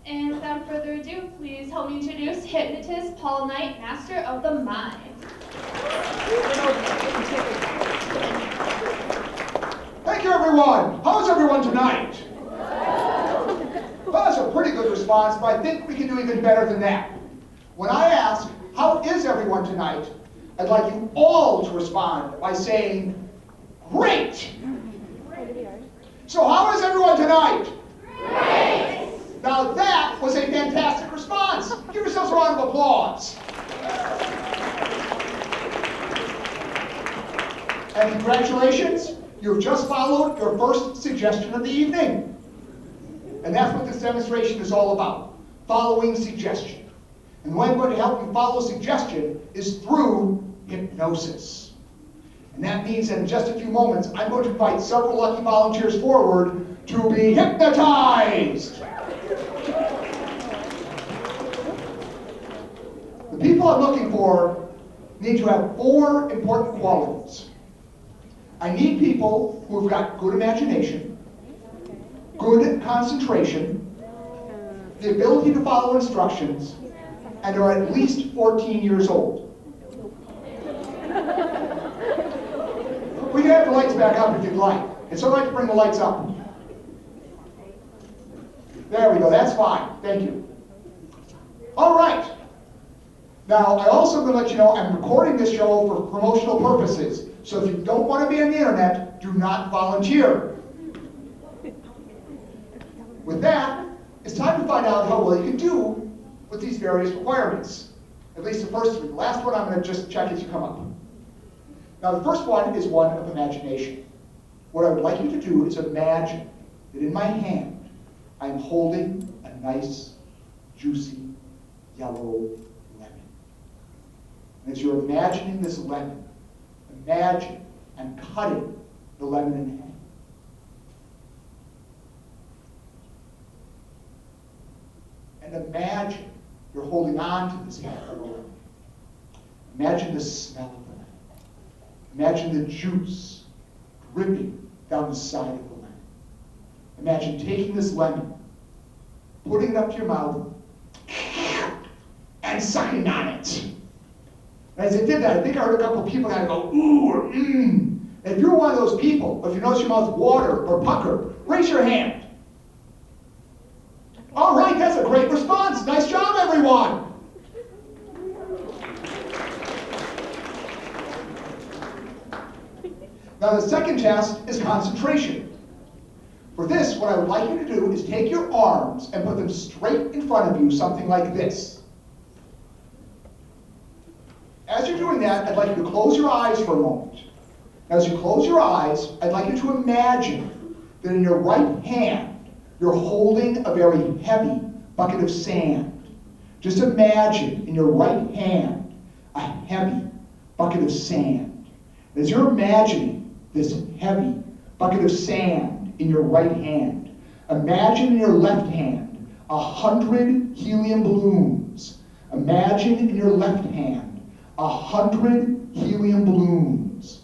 And without further ado, please help me introduce Hypnotist Paul Knight, Master of the Mind. Thank you, everyone. How's everyone tonight? Well, that's a pretty good response, but I think we can do even better than that. When I ask, how is everyone tonight, I'd like you all to respond by saying, great! So how is everyone tonight? Great! Now that was a fantastic response. Give yourselves a round of applause. And congratulations, you've just followed your first suggestion of the evening. And that's what this demonstration is all about, following suggestion. And the way I'm going to help you follow suggestion is through hypnosis. And that means that in just a few moments, I'm going to invite several lucky volunteers forward to be hypnotized. The people I'm looking for need to have 4 important qualities. I need people who've got good imagination, good concentration, the ability to follow instructions, and are at least 14 years old. We can have the lights back up if you'd like. It's all right to bring the lights up. There we go, that's fine, thank you. All right. Now, I also want to let you know I'm recording this show for promotional purposes. So if you don't want to be on the internet, do not volunteer. With that, it's time to find out how well you can do with these various requirements. At least the first 3. The last one I'm going to just check as you come up. Now the first one is one of imagination. What I would like you to do is imagine that in my hand I'm holding a nice, juicy, yellow lemon. And as you're imagining this lemon, imagine I'm cutting the lemon in half. And imagine you're holding on to this half of the lemon. Imagine the smell of the lemon. Imagine the juice dripping down the side of the lemon. Imagine taking this lemon, putting it up to your mouth, and sucking on it. And as I did that, I think I heard a couple of people kind of go, ooh, or mmm. And if you're one of those people, or if you notice your mouth water or pucker, raise your hand. All right, that's a great response. Nice job, everyone. Now the second test is concentration. For this, what I would like you to do is take your arms and put them straight in front of you, something like this. As you're doing that, I'd like you to close your eyes for a moment. As you close your eyes, I'd like you to imagine that in your right hand, you're holding a very heavy bucket of sand. Just imagine in your right hand a heavy bucket of sand. As you're imagining this heavy bucket of sand in your right hand, imagine in your left hand 100 helium balloons. Imagine in your left hand 100 helium balloons.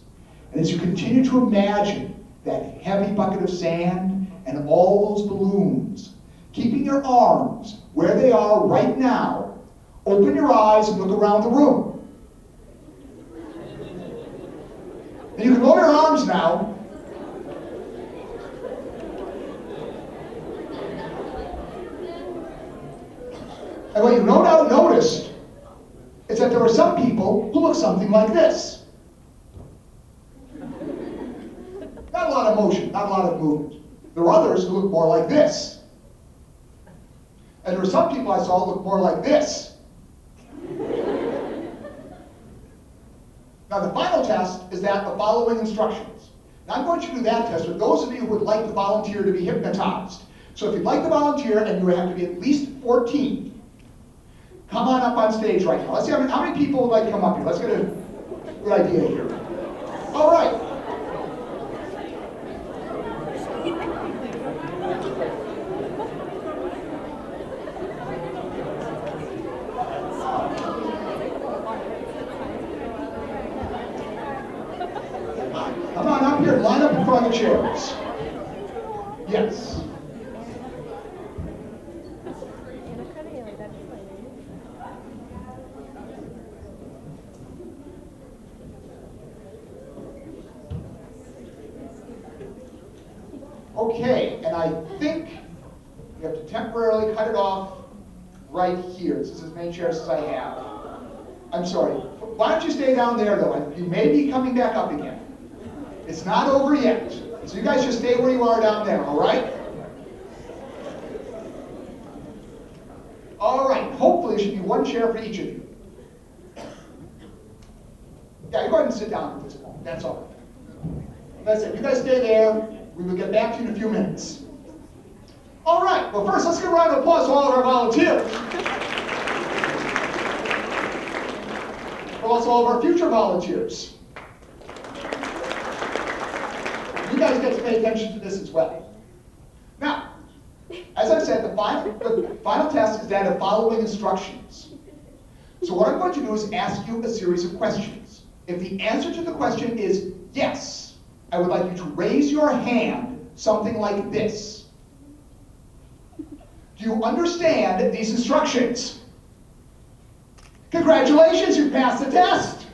And as you continue to imagine that heavy bucket of sand and all those balloons, keeping your arms where they are right now, open your eyes and look around the room. And you can lower your arms now. And what you no doubt noticed is that there are some people who look something like this. Not a lot of motion, not a lot of movement. There are others who look more like this. And there are some people I saw look more like this. Now the final test is that of following instructions. Now I'm going to do that test with those of you who would like to volunteer to be hypnotized. So if you'd like to volunteer and you have to be at least 14, come on up on stage right now. Let's see how many people would like to come up here. Let's get a good idea here. All right. Come on up here, line up in front of the chairs. Yes. Okay, and I think we have to temporarily cut it off right here. This is as many chairs as I have. I'm sorry. Why don't you stay down there, though? You may be coming back up again. It's not over yet. So you guys just stay where you are down there, all right? All right. Hopefully there should be one chair for each of you. Yeah, you go ahead and sit down at this point. That's all. That's it. You guys stay there. We will get back to you in a few minutes. All right. Well, first, let's give a round of applause to all of our volunteers. Also, all of our future volunteers. You guys get to pay attention to this as well. Now, as I said, the final test is that of following instructions. So what I'm going to do is ask you a series of questions. If the answer to the question is yes, I would like you to raise your hand something like this. Do you understand these instructions? Congratulations, you passed the test.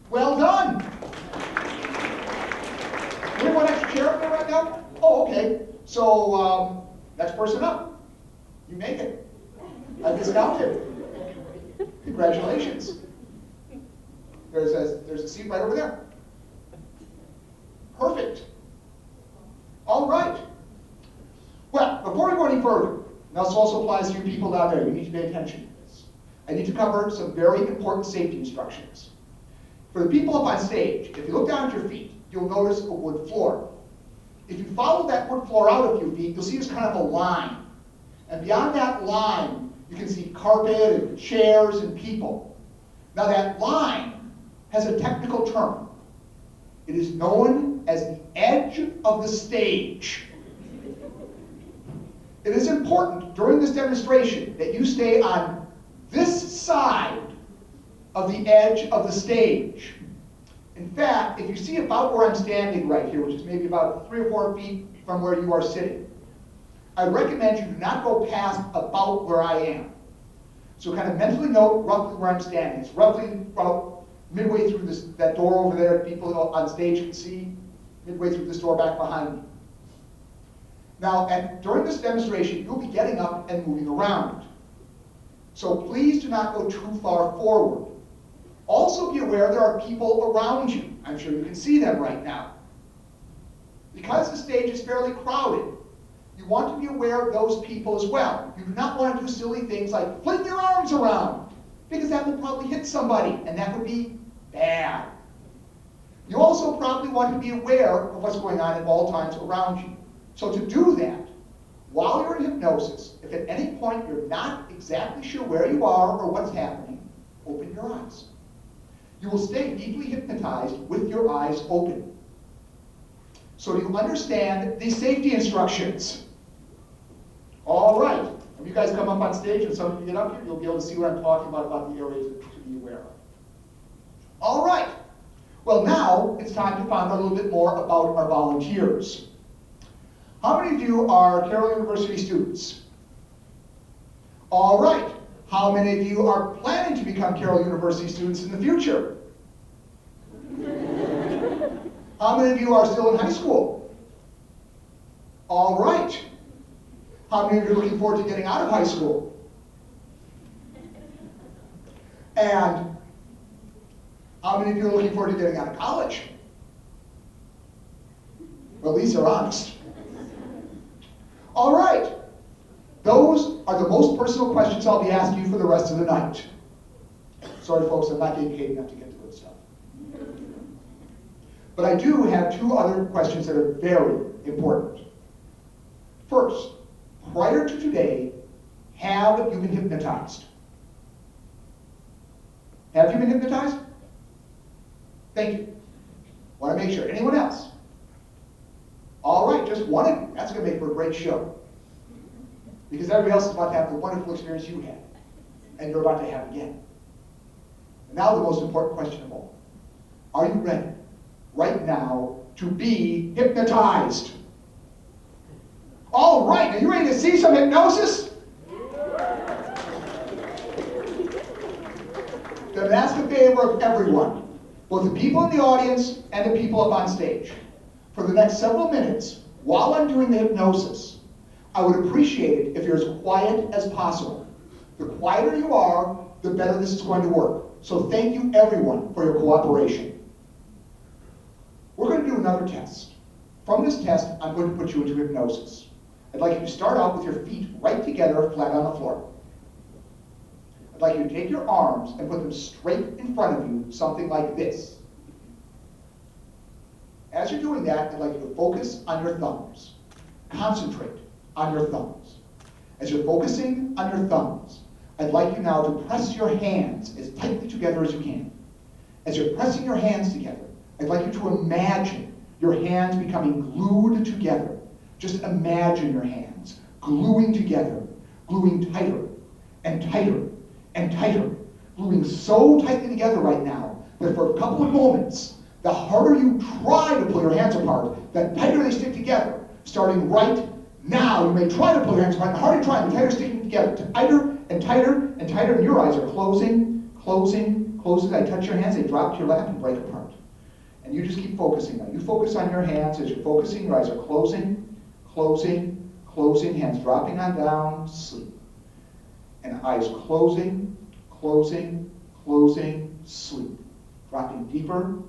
Well done. We have one extra chair up there right now? Oh, okay. So, next person up. You make it. I discounted. Congratulations. There's a seat right over there. Perfect. All right. Well, before we go any further, and this also applies to you people down there, you need to pay attention to this. I need to cover some very important safety instructions. For the people up on stage, if you look down at your feet, you'll notice a wood floor. If you follow that wood floor out a few feet, you'll see there's kind of a line. And beyond that line, you can see carpet and chairs and people. Now that line has a technical term. It is known as the edge of the stage. It is important during this demonstration that you stay on this side of the edge of the stage. In fact, if you see about where I'm standing right here, which is maybe about 3 or 4 feet from where you are sitting, I recommend you do not go past about where I am. So kind of mentally note roughly where I'm standing. It's roughly about midway through that door over there that people on stage can see, midway through this door back behind me. Now, during this demonstration, you'll be getting up and moving around. So please do not go too far forward. Also be aware there are people around you. I'm sure you can see them right now. Because the stage is fairly crowded, you want to be aware of those people as well. You do not want to do silly things like fling your arms around, because that will probably hit somebody, and that would be bad. You also probably want to be aware of what's going on at all times around you. So to do that, while you're in hypnosis, if at any point you're not exactly sure where you are or what's happening, open your eyes. You will stay deeply hypnotized with your eyes open. So do you understand these safety instructions? All right. When you guys come up on stage and some of you get up here, you'll be able to see what I'm talking about the areas to be aware of. All right. Well, now it's time to find out a little bit more about our volunteers. How many of you are Carroll University students? All right. How many of you are planning to become Carroll University students in the future? How many of you are still in high school? All right. How many of you are looking forward to getting out of high school? And how many of you are looking forward to getting out of college? Well, at least they're honest. All right. Those are the most personal questions I'll be asking you for the rest of the night. Sorry, folks, I'm not getting paid enough to get to good stuff. But I do have 2 other questions that are very important. First, prior to today, have you been hypnotized? Have you been hypnotized? Thank you. Want to make sure. Anyone else? All right, just one of you. That's going to make for a great show. Because everybody else is about to have the wonderful experience you had. And you're about to have again. And now the most important question of all. Are you ready, right now, to be hypnotized? All right, are you ready to see some hypnosis? Then ask a favor of everyone, both the people in the audience and the people up on stage. For the next several minutes, While I'm doing the hypnosis, I would appreciate it if you're as quiet as possible. The quieter you are, the better this is going to work. So thank you everyone for your cooperation. We're going to do another test. From this test, I'm going to put you into hypnosis. I'd like you to start out with your feet right together, flat on the floor. I'd like you to take your arms and put them straight in front of you, something like this. As you're doing that, I'd like you to focus on your thumbs. Concentrate on your thumbs. As you're focusing on your thumbs, I'd like you now to press your hands as tightly together as you can. As you're pressing your hands together, I'd like you to imagine your hands becoming glued together. Just imagine your hands gluing together, gluing tighter and tighter and tighter, gluing so tightly together right now that for a couple of moments, the harder you try to pull your hands apart, the tighter they stick together. Starting right now, you may try to pull your hands apart. The harder you try, the tighter sticking together. Tighter and tighter and tighter, and your eyes are closing, closing, closing. I touch your hands, they drop to your lap and break apart. And you just keep focusing now. You focus on your hands. As you're focusing, your eyes are closing, closing, closing, hands dropping on down, sleep. And eyes closing, closing, closing, sleep. Dropping deeper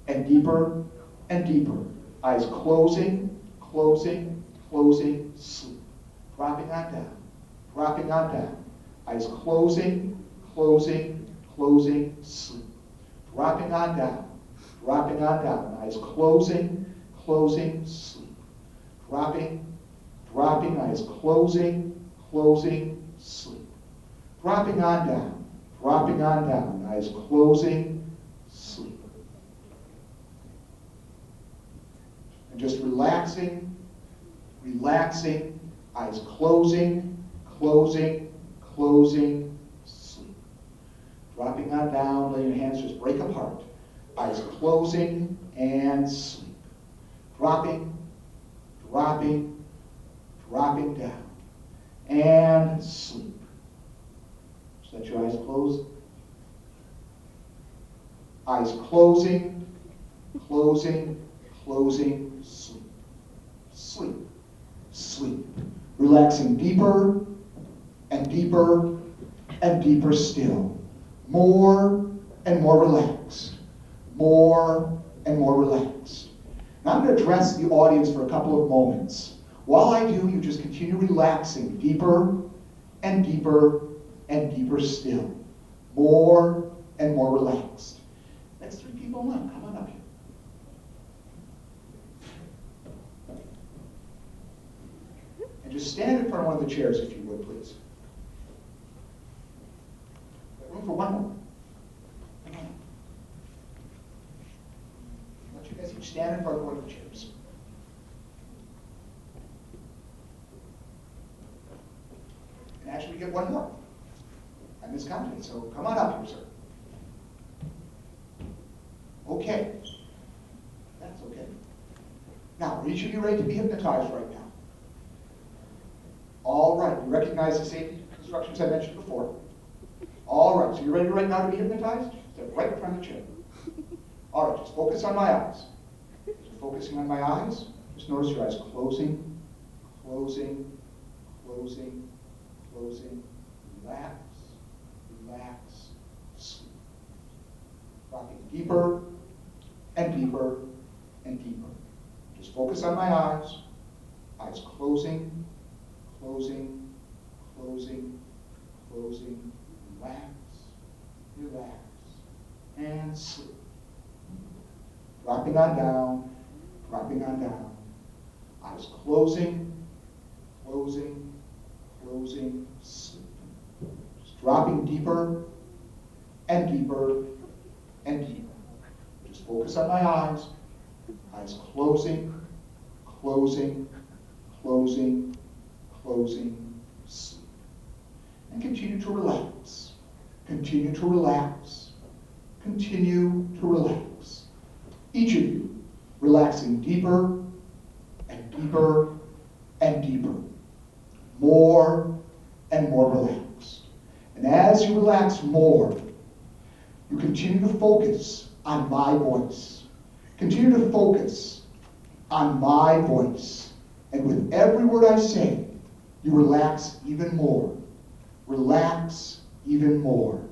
and deeper and deeper. Eyes closing, closing, closing, sleep. Dropping on down, dropping on down. Eyes closing, closing, closing, sleep. Dropping on down, dropping on down. Eyes closing, closing, sleep. Dropping, dropping, eyes closing, closing, sleep. Dropping on down, eyes closing, sleep. And just relaxing, relaxing, eyes closing, closing, closing, sleep. Dropping on down, letting your hands just break apart. Eyes closing and sleep. Dropping, dropping, dropping down, and sleep. Just let your eyes close. Eyes closing, closing, closing, sleep. Sleep, sleep. Relaxing deeper and deeper and deeper still. More and more relaxed. More and more relaxed. Now I'm going to address the audience for a couple of moments. While I do, you just continue relaxing deeper and deeper and deeper still. More and more relaxed. Next three people left. Come on up here. And just stand in front of one of the chairs if you would, please. Room for one more. I want you guys each stand in front of one of the chairs. And actually get one more. I miscounted, so come on up here, sir. Okay. That's okay. Now, are each of you ready to be hypnotized right now? All right. You recognize the safety instructions I mentioned before. All right. So you're ready right now to be hypnotized? Step right in front of the chair. All right. Just focus on my eyes. Just focusing on my eyes. Just notice your eyes closing, closing, closing, closing. Relax, relax, sleep. Dropping deeper and deeper and deeper. Just focus on my eyes. Eyes closing, closing, closing, closing. Relax, relax, and sleep. Dropping on down, dropping on down. Eyes closing, closing, closing, sleep. Just dropping deeper and deeper and deeper. Just focus on my eyes. Eyes closing, closing, closing, closing, sleep. And continue to relax. Continue to relax. Continue to relax. Each of you relaxing deeper and deeper and deeper. More and more relaxed. And as you relax more, you continue to focus on my voice. Continue to focus on my voice. And with every word I say, you relax even more. Relax even more.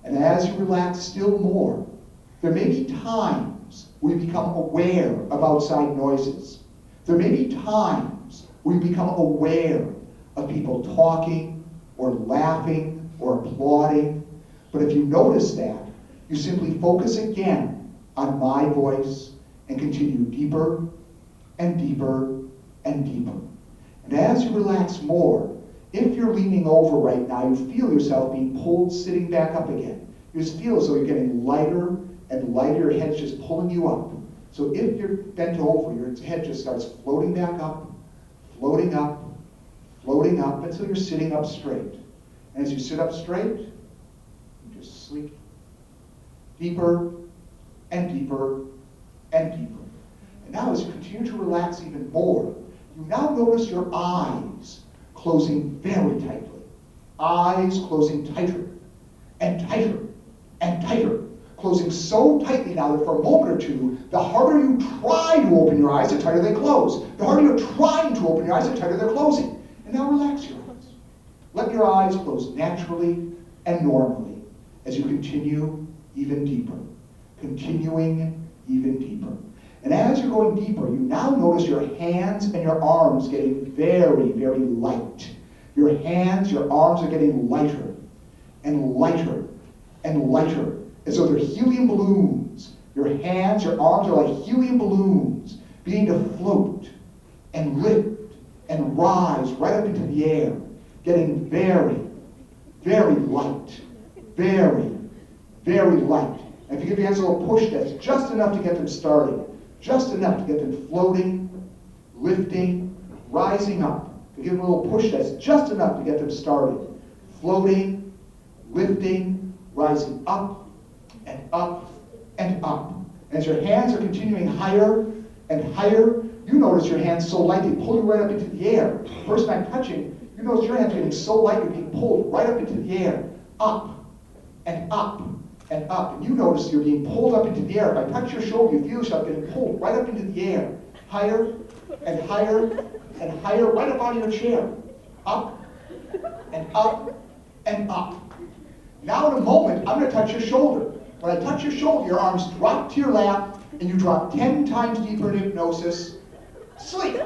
And as you relax still more, there may be times where you become aware of outside noises. There may be times where you become aware of people talking or laughing or applauding. But if you notice that, you simply focus again on my voice and continue deeper and deeper and deeper. And as you relax more, if you're leaning over right now, you feel yourself being pulled sitting back up again. You just feel as though you're getting lighter and lighter. Your head's just pulling you up. So if you're bent over, your head just starts floating back up, floating up, floating up, until you're sitting up straight. And as you sit up straight, you just sleep deeper and deeper and deeper. And now as you continue to relax even more, you now notice your eyes closing very tightly. Eyes closing tighter and tighter and tighter. Closing so tightly now that for a moment or two, the harder you try to open your eyes, the tighter they close. The harder you're trying to open your eyes, the tighter they're closing. And now relax your eyes. Let your eyes close naturally and normally as you continue even deeper. Continuing even deeper. And as you're going deeper, you now notice your hands and your arms getting very, very light. Your hands, your arms are getting lighter and lighter and lighter, as though they're helium balloons. Your hands, your arms are like helium balloons, beginning to float and lift and rise right up into the air, getting very, very light. Very, very light. And if you give your hands a little push, that's just enough to get them started. Just enough to get them floating, lifting, rising up. If you give them a little push, that's just enough to get them started. Floating, lifting, rising up and up and up. And as your hands are continuing higher and higher, you notice your hands so light they pull you right up into the air. The person I'm touching, you notice your hands getting so light you're being pulled right up into the air. Up and up and up. And you notice you're being pulled up into the air. If I touch your shoulder, you feel yourself getting pulled right up into the air. Higher and higher and higher, right up out of your chair. Up and up and up. Now in a moment, I'm going to touch your shoulder. When I touch your shoulder, your arms drop to your lap, and you drop 10 times deeper in hypnosis. Sleep.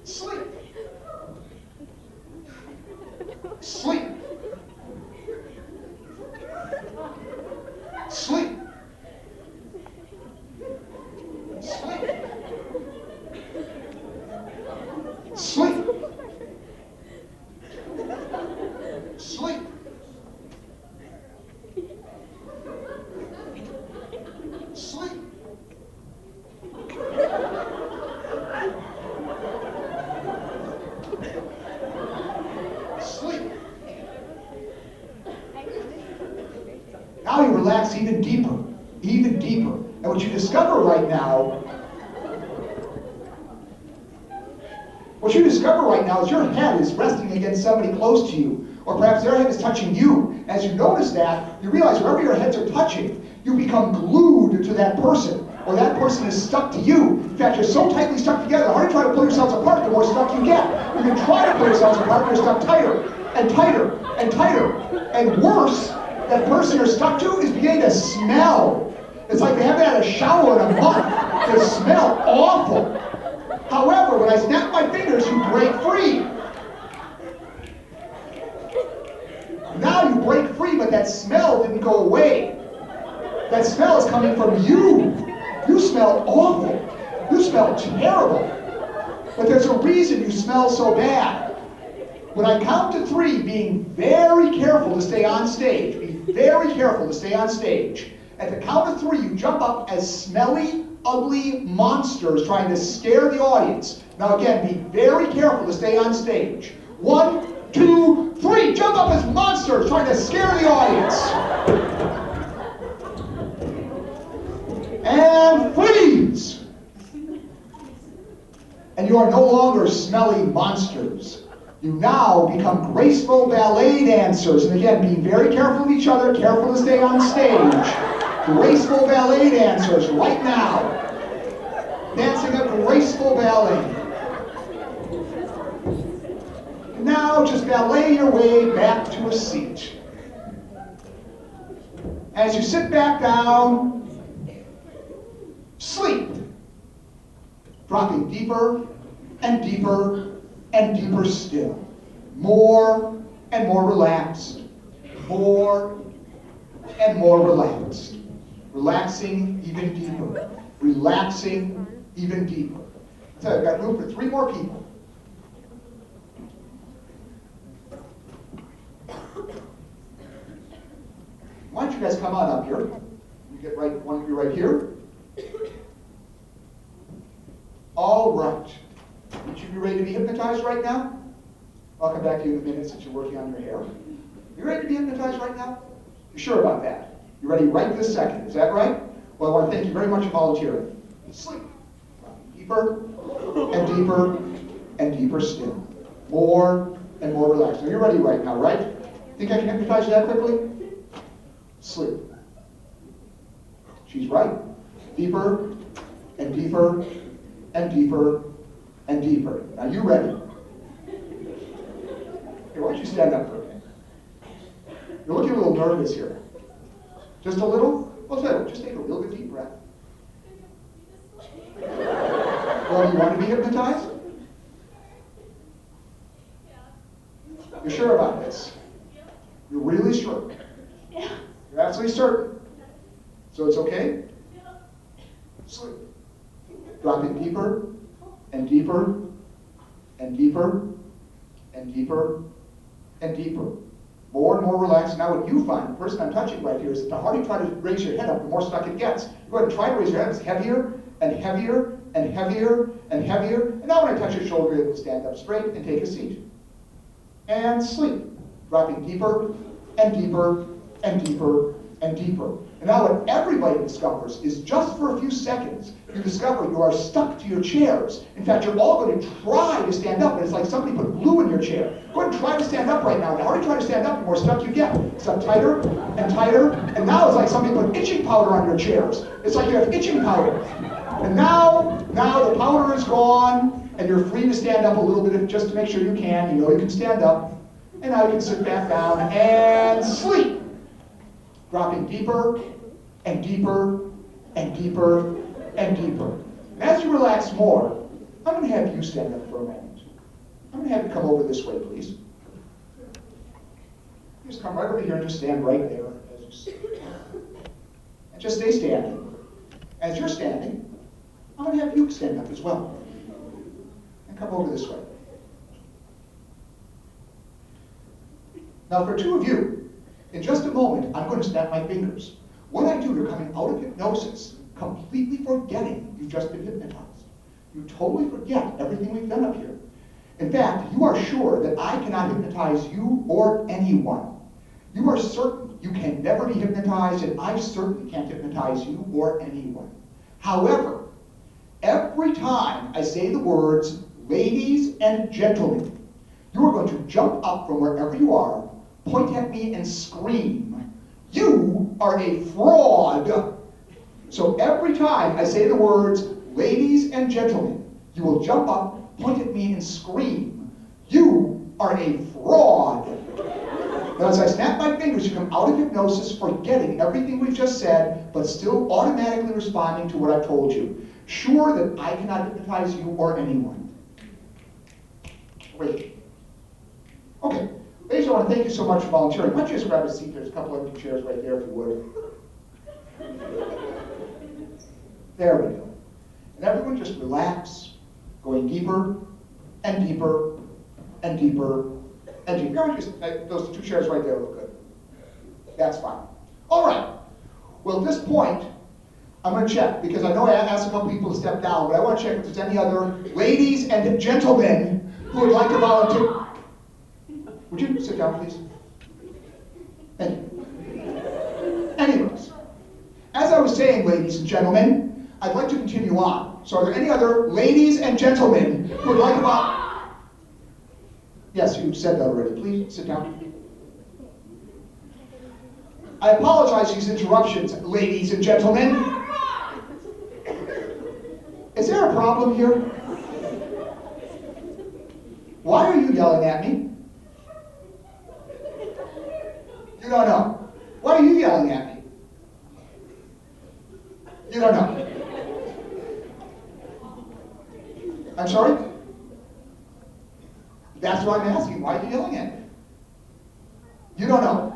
Sleep. Sleep. Sleep. Sleep. Sleep. Sleep. Sleep. Sleep. Now you relax even deeper, even deeper. And what you discover right now, is your head is resting against somebody close to you, or perhaps their head is touching you. As you notice that, you realize wherever your heads are touching, you become glued to that person, or that person is stuck to you. In fact, you're so tightly stuck together, the harder you try to pull yourselves apart, the more stuck you get. You can try to pull yourselves apart, but you're stuck tighter and tighter and tighter. And worse, that person you're stuck to is beginning to smell. It's like they haven't had a shower in a month. They smell awful. However, when I snap my fingers, you break free. Now you break free, but that smell didn't go away. That smell is coming from you. You smell awful. You smell terrible. But there's a reason you smell so bad. When I count to 3, being very careful to stay on stage, be very careful to stay on stage. At the count of 3, you jump up as smelly, ugly monsters trying to scare the audience. Now again, be very careful to stay on stage. 1, 2, 3, jump up as monsters trying to scare the audience. And freeze! And you are no longer smelly monsters. You now become graceful ballet dancers. And again, being very careful of each other, careful to stay on stage. graceful ballet dancers right now. Dancing a graceful ballet. And now just ballet your way back to a seat. As you sit back down, sleep. Dropping deeper and deeper and deeper still. More and more relaxed. More and more relaxed. Relaxing even deeper. Relaxing even deeper. So I've got room for 3 more people. Why don't you guys come on up here? You get right, one of you right here. All right. Each of you ready to be hypnotized right now? I'll come back to you in a minute since you're working on your hair. You ready to be hypnotized right now? You sure about that? You ready right this second, is that right? Well, I want to thank you very much for volunteering. Sleep. Deeper and deeper and deeper still. More and more relaxed. Now you're ready right now, right? Think I can hypnotize you that quickly? Sleep. She's right. Deeper and deeper and deeper and deeper. Now you ready? Okay, why don't you stand up for a minute? You're looking a little nervous here. Just a little? Well, tell you what, just take a real good deep breath. Well, you want to be hypnotized? You're sure about this? You're really sure? Yeah. You're absolutely certain? So it's okay? Sleep. Dropping deeper and deeper and deeper and deeper and deeper. More and more relaxed. Now what you find, the person I'm touching right here, is that the harder you try to raise your head up, the more stuck it gets. You go ahead and try to raise your head. It's heavier and heavier and heavier and heavier. And now when I touch your shoulder, you're able to stand up straight and take a seat. And sleep. Dropping deeper and deeper and deeper and deeper. And now what everybody discovers is just for a few seconds, you discover you are stuck to your chairs. In fact, you're all going to try to stand up, and it's like somebody put glue in your chair. Go ahead and try to stand up right now. The harder you try to stand up, the more stuck you get. It's up tighter and tighter, and now it's like somebody put itching powder on your chairs. It's like you have itching powder. And now the powder is gone, and you're free to stand up a little bit just to make sure you can. You know you can stand up. And now you can sit back down and sleep. Dropping deeper and deeper and deeper and deeper. And as you relax more, I'm going to have you stand up for a moment. I'm going to have you come over this way, please. Just come right over here and just stand right there as you sit. And just stay standing. As you're standing, I'm going to have you stand up as well. And come over this way. Now for 2 of you, in just a moment, I'm going to snap my fingers. When I do, you're coming out of hypnosis, completely forgetting you've just been hypnotized. You totally forget everything we've done up here. In fact, you are sure that I cannot hypnotize you or anyone. You are certain you can never be hypnotized, and I certainly can't hypnotize you or anyone. However, every time I say the words, ladies and gentlemen, you are going to jump up from wherever you are, point at me and scream, "You are a fraud!" So every time I say the words, ladies and gentlemen, you will jump up, point at me and scream, "You are a fraud!" Now as I snap my fingers, you come out of hypnosis forgetting everything we've just said, but still automatically responding to what I've told you. Sure that I cannot hypnotize you or anyone. Wait. Okay. Ladies, I want to thank you so much for volunteering. Why don't you just grab a seat? There's a couple empty chairs right there if you would. There we go. And everyone just relax, going deeper and deeper and deeper and deeper. Those 2 chairs right there look good. That's fine. All right. Well, at this point, I'm going to check, because I know I asked a couple people to step down, but I want to check if there's any other ladies and gentlemen who would like to volunteer. Would you sit down, please? Thank you. Anyways, as I was saying, ladies and gentlemen, I'd like to continue on. So are there any other ladies and gentlemen who would like to Yes, you said that already. Please sit down. I apologize for these interruptions, ladies and gentlemen. Is there a problem here? Why are you yelling at me? You don't know. Why are you yelling at me? You don't know. I'm sorry? That's what I'm asking. Why are you yelling at me? You don't know.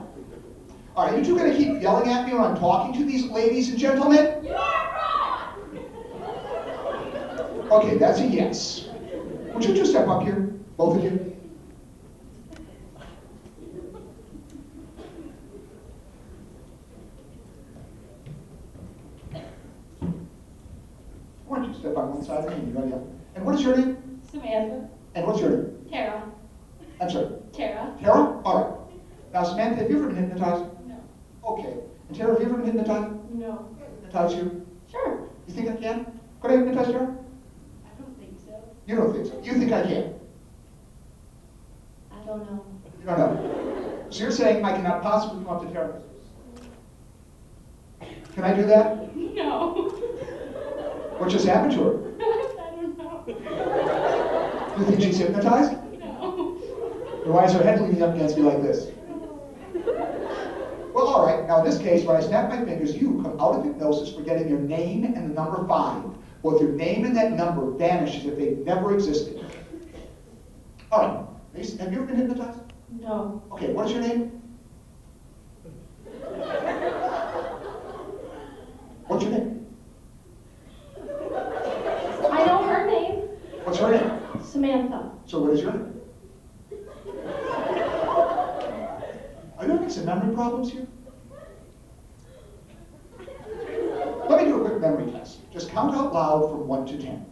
All right, you two going to keep yelling at me when I'm talking to these ladies and gentlemen? You are wrong! Okay, that's a yes. Would you two step up here, both of you? Why don't you step on one side of me and you go the other? And what is your name? Samantha. And what's your name? Tara. I'm sorry. Tara. Tara? All right. Now, Samantha, have you ever been hypnotized? No. Okay. And Tara, have you ever been hypnotized? No. Hypnotize you? Sure. You think I can? Could I hypnotize Tara? I don't think so. You don't think so. You think I can? I don't know. You don't know. So you're saying I cannot possibly come up to Tara? Can I do that? No. What just happened to her? I don't know. You think she's hypnotized? No. Then why is her head leaning up against me like this? Well, all right. Now, in this case, when I snap my fingers, you come out of hypnosis forgetting your name and the number 5. Both your name and that number vanish as if they never existed. All right. Have you ever been hypnotized? No. Okay, what is your name? What's your name? I know her name. What's her name? Samantha. So what is your name? Are you having some memory problems here? Let me do a quick memory test. Just count out loud from 1 to 10.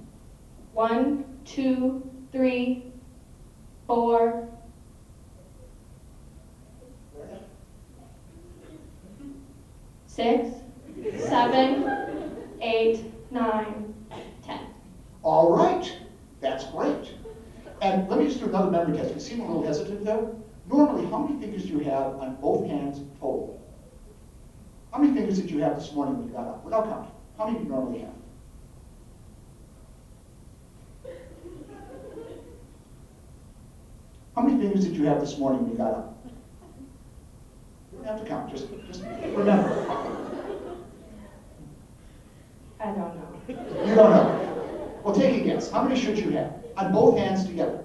1, 2, 3, 4. 6, 7, 8, 9, 10. All right. That's great. And let me just do another memory test. You seem a little hesitant there. Normally, how many fingers do you have on both hands total? How many fingers did you have this morning when you got up? Without counting. How many do you normally have? How many fingers did you have this morning when you got up? You don't have to count. Just remember. I don't know. You don't know. Well, take a guess. How many should you have? On both hands together.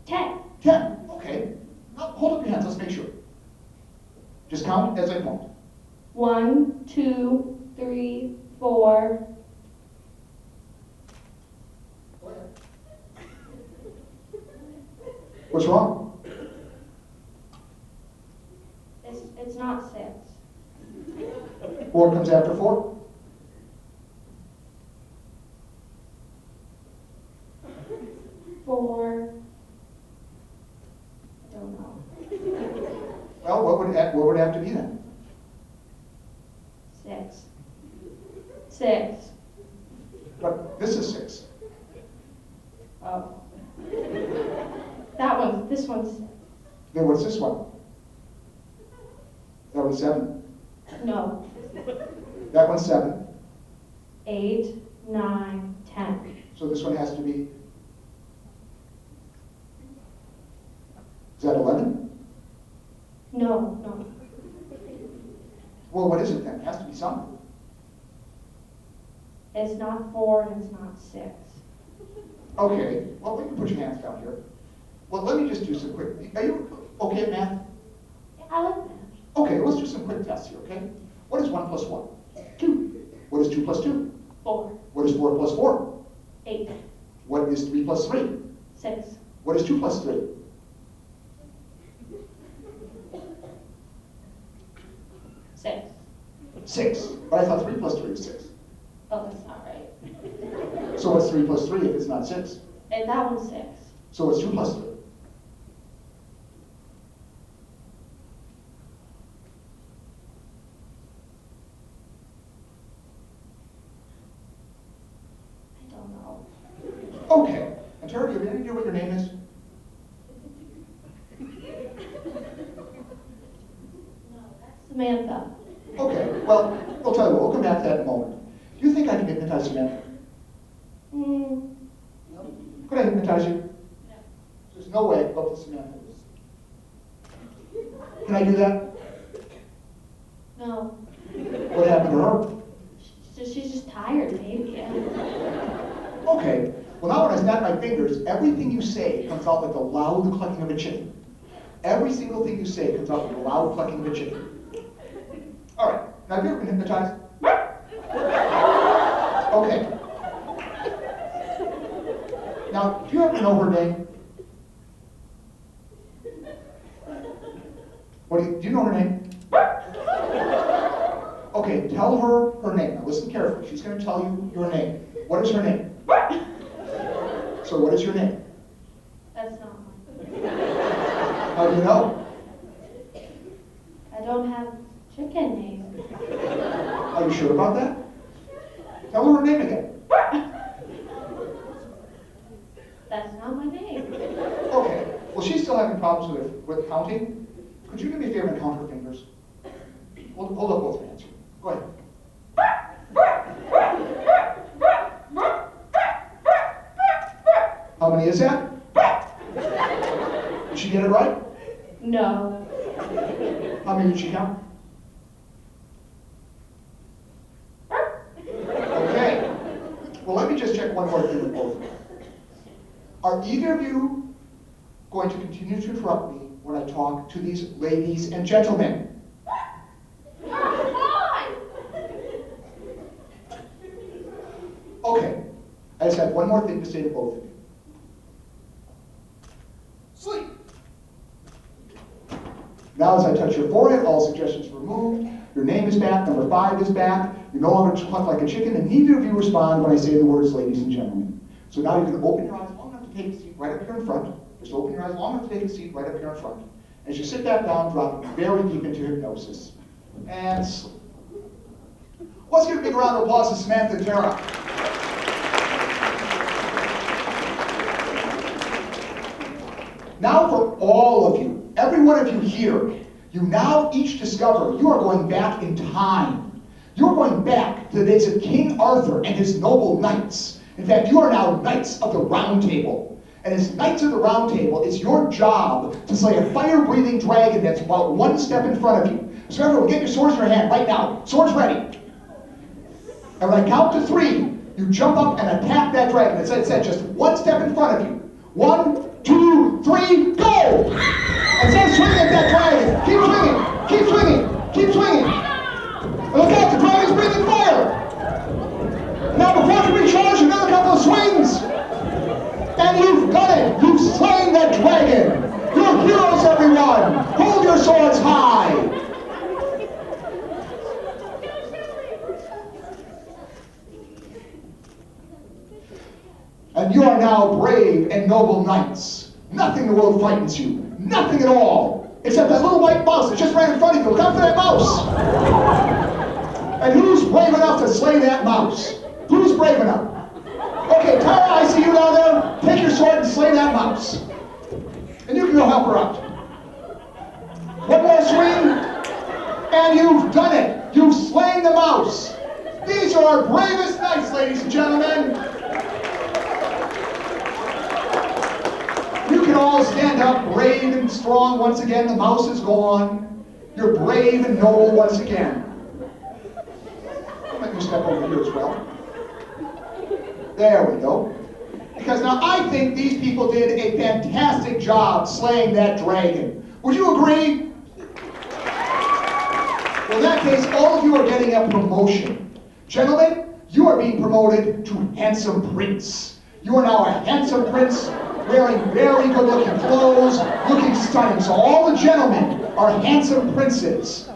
10. 10. Okay. Now, hold up your hands. Let's make sure. Just count as I point. 1, 2, 3, 4. What's wrong? It's not 6. 4 comes after 4? Four. I don't know. Well, what would it have to be then? 6. 6. But this is 6. Oh. This one's 6. Then what's this one? That one's 7. No. That one's 7. 8, 9, 10. So this one has to be. Is that 11? No. Well, what is it then? It has to be something. It's not 4 and it's not 6. Okay. Well, we can put your hands down here. Well, let me just do some quick. Are you okay at math? Yeah, I like that. Okay, let's do some quick tests here, okay? What is 1 plus 1? 2. What is 2 plus 2? 4. What is 4 plus 4? 8. What is 3 plus 3? 6. What is 2 plus 3? 6. 6. But I thought 3 plus 3 was 6. Oh, that's not right. So what's 3 plus 3 if it's not 6? And that one's 6. So what's 2 plus 3? I don't know. Okay. And Tara, do you have any idea what your name is? No, that's Samantha. Okay, well, I'll tell you what, we'll come back to that in a moment. Do you think I can hypnotize Samantha? No. Could I hypnotize you? No. There's no way up to Samantha. Can I do that? No. What happened to her? She's just tired, maybe. Yeah. Okay, well now when I snap my fingers, everything you say comes out like the loud clucking of a chicken. Every single thing you say comes out like the loud clucking of a chicken. All right, now have you ever been hypnotized? Okay. Now, do you happen to know her name? Do you know her name? Okay, tell her her name. Now listen carefully. She's going to tell you your name. What is her name? So what is your name? That's not mine. How do you know? I don't have chicken name. Are you sure about that? Tell her her name again. That's not my name. Okay. Well, she's still having problems with counting. Could you do me a favor and count her fingers? Hold up both hands. Go ahead. How many is that? Did she get it right? No. How many did she count? Okay. Well, let me just check one more thing with both of you. Are either of you going to continue to interrupt me when I talk to these ladies and gentlemen? Okay. I just have one more thing to say to both of you. Sleep. Now as I touch your forehead, all suggestions removed. Your name is back, number 5 is back. You no longer cluck like a chicken, and neither of you respond when I say the words ladies and gentlemen. So now you can open your eyes long enough to take a seat right up here in front. Just open your eyes long enough to take a seat right up here in front. As you sit back down, drop very deep into hypnosis. And sleep. Let's give a big round of applause to Samantha and Tara. Now for all of you, every one of you here, you now each discover you are going back in time. You're going back to the days of King Arthur and his noble knights. In fact, you are now Knights of the Round Table. And as Knights of the Round Table, it's your job to slay a fire-breathing dragon that's about one step in front of you. So everyone, get your swords in your hand right now. Swords ready. And when I count to 3, you jump up and attack that dragon. As I said, just one step in front of you. 1, 2, 3, go! And start swinging at that dragon. Keep swinging, keep swinging, keep swinging. And look out, the dragon's breathing fire. Now before you recharge, another couple of swings. And you've done it. You've slain that dragon. You're heroes, everyone. Hold your swords high. And you are now brave and noble knights. Nothing in the world frightens you. Nothing at all. Except that little white mouse that just ran in front of you. Look out for that mouse. And who's brave enough to slay that mouse? Who's brave enough? Okay, Tara, I see you down there. Take your sword and slay that mouse. And you can go help her out. One more swing. And you've done it. You've slain the mouse. These are our bravest knights, ladies and gentlemen. You can all stand up brave and strong once again. The mouse is gone. You're brave and noble once again. Let me step over here as well. There we go. Because now I think these people did a fantastic job slaying that dragon. Would you agree? Well, in that case, all of you are getting a promotion. Gentlemen, you are being promoted to handsome prince. You are now a handsome prince, wearing very good-looking clothes, looking stunning. So all the gentlemen are handsome princes.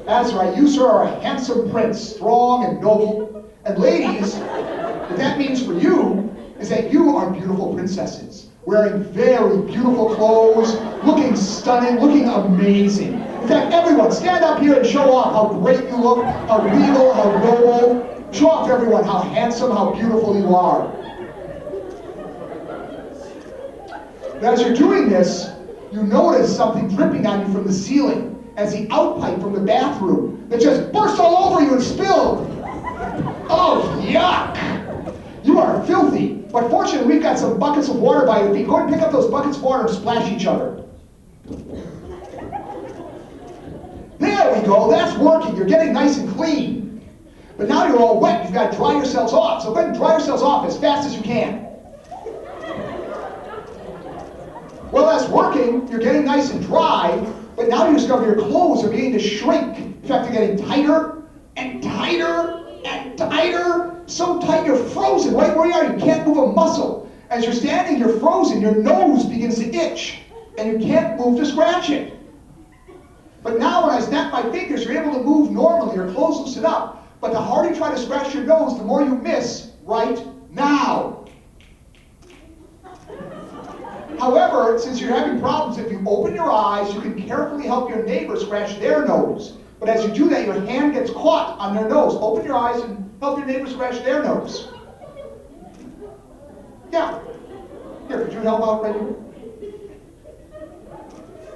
That's right, you, sir, are a handsome prince, strong and noble. And ladies, what that means for you is that you are beautiful princesses, wearing very beautiful clothes, looking stunning, looking amazing. In fact, everyone, stand up here and show off how great you look, how regal, how noble. Show off to everyone how handsome, how beautiful you are. But as you're doing this, you notice something dripping on you from the ceiling. as the outpipe from the bathroom that just burst all over you and spilled. Oh, yuck! You are filthy. But fortunately, we've got some buckets of water by your feet. Go ahead and pick up those buckets of water and splash each other. There we go. That's working. You're getting nice and clean. But now you're all wet. You've got to dry yourselves off. So go ahead and dry yourselves off as fast as you can. Well, that's working. You're getting nice and dry. But now you discover your clothes are beginning to shrink. In fact, they're getting tighter and tighter and tighter. So tight you're frozen right where you are. You can't move a muscle. As you're standing, you're frozen. Your nose begins to itch. And you can't move to scratch it. But now when I snap my fingers, you're able to move normally. Your clothes loosen up. But the harder you try to scratch your nose, the more you miss right now. However, since you're having problems, if you open your eyes, you can carefully help your neighbor scratch their nose. But as you do that, your hand gets caught on their nose. Open your eyes and help your neighbor scratch their nose. Yeah. Here, could you help out right here?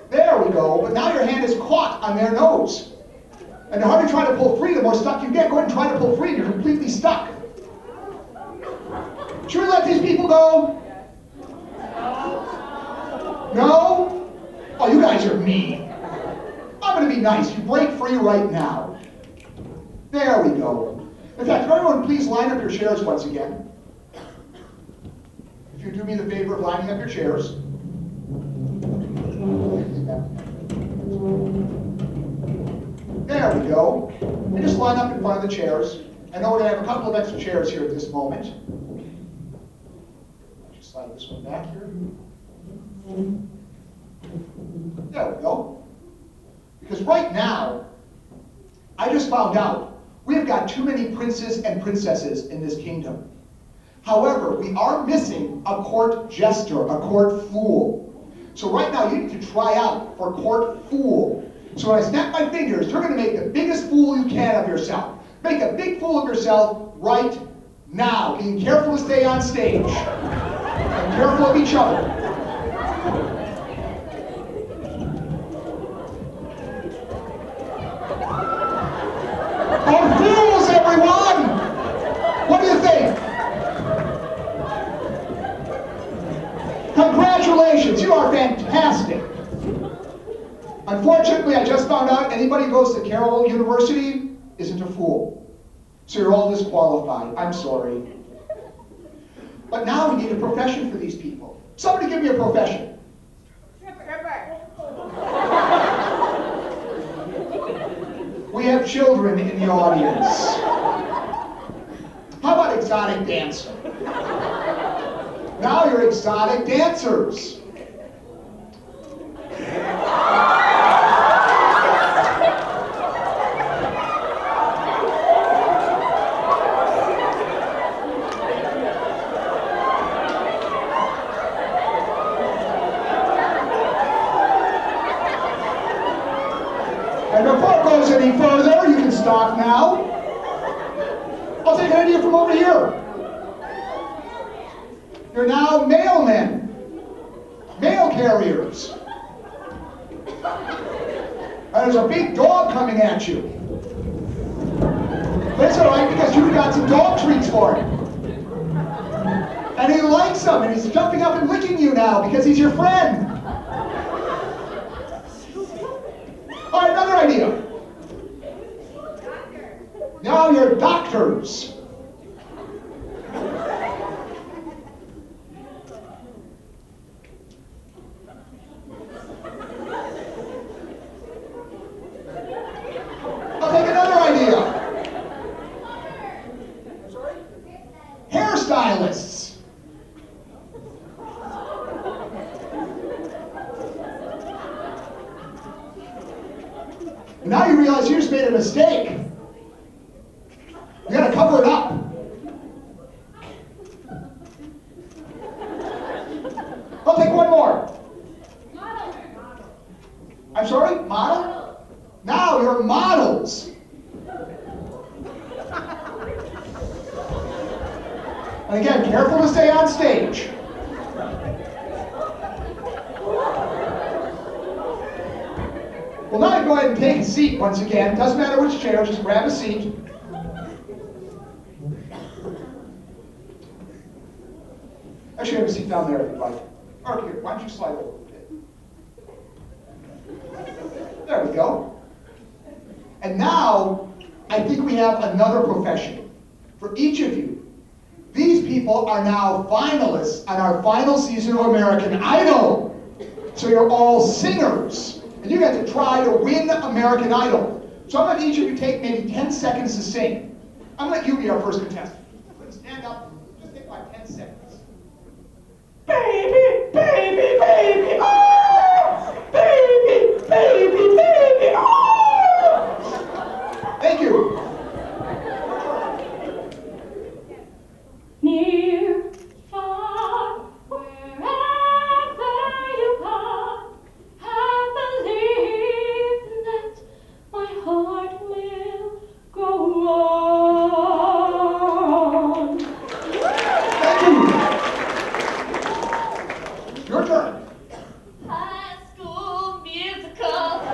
There we go. But now your hand is caught on their nose. And the harder you try to pull free, the more stuck you get. Go ahead and try to pull free, and you're completely stuck. Should we let these people go? No? Oh, you guys are mean. I'm going to be nice. You break free right now. There we go. In fact, can everyone please line up your chairs once again? If you do me the favor of lining up your chairs. There we go. And just line up in front of the chairs. I know we're going to have a couple of extra chairs here at this moment. Just slide this one back here. There we go. Because right now, I just found out we have got too many princes and princesses in this kingdom. However, we are missing a court jester, a court fool. So right now, you need to try out for court fool. So when I snap my fingers, you're going to make the biggest fool you can of yourself. Make a big fool of yourself right now. Being careful to stay on stage. And careful of each other. Are fools, everyone! What do you think? Congratulations, you are fantastic. Unfortunately, I just found out anybody who goes to Carroll University isn't a fool. So you're all disqualified. I'm sorry. But now we need a profession for these people. Somebody give me a profession. We have children in the audience. How about exotic dancer? Now you're exotic dancers. And before it goes any further, you can stop now. I'll take an idea from over here. You're now mailmen, mail carriers. And there's a big dog coming at you. That's all right, because you've got some dog treats for him. And he likes them, and he's jumping up and licking you now because he's your friend. All right, another idea. Now you're doctors. I'll take another idea. Hairstylists. Now you realize you just made a mistake. You gotta cover it up. I'll take one more. I'm sorry? Model? Now you're models. And again, careful to stay on stage. Well, now you go ahead and take a seat once again. Doesn't matter which chair, just grab a seat. Actually, have a seat down there if you'd like. Or here, why don't you slide over a bit? There we go. And now, I think we have another profession. For each of you, these people are now finalists on our final season of American Idol. So you're all singers, and you get to try to win American Idol. So I'm going to each of you take maybe 10 seconds to sing. I'm going to let you be our first contestant. Stand up, just take like 10 seconds. Baby, baby, baby, oh! Baby, baby, baby, oh! Thank you. Near, far, wherever you are, I believe that my heart will go on. Thank you. Your turn. High School Musical, don't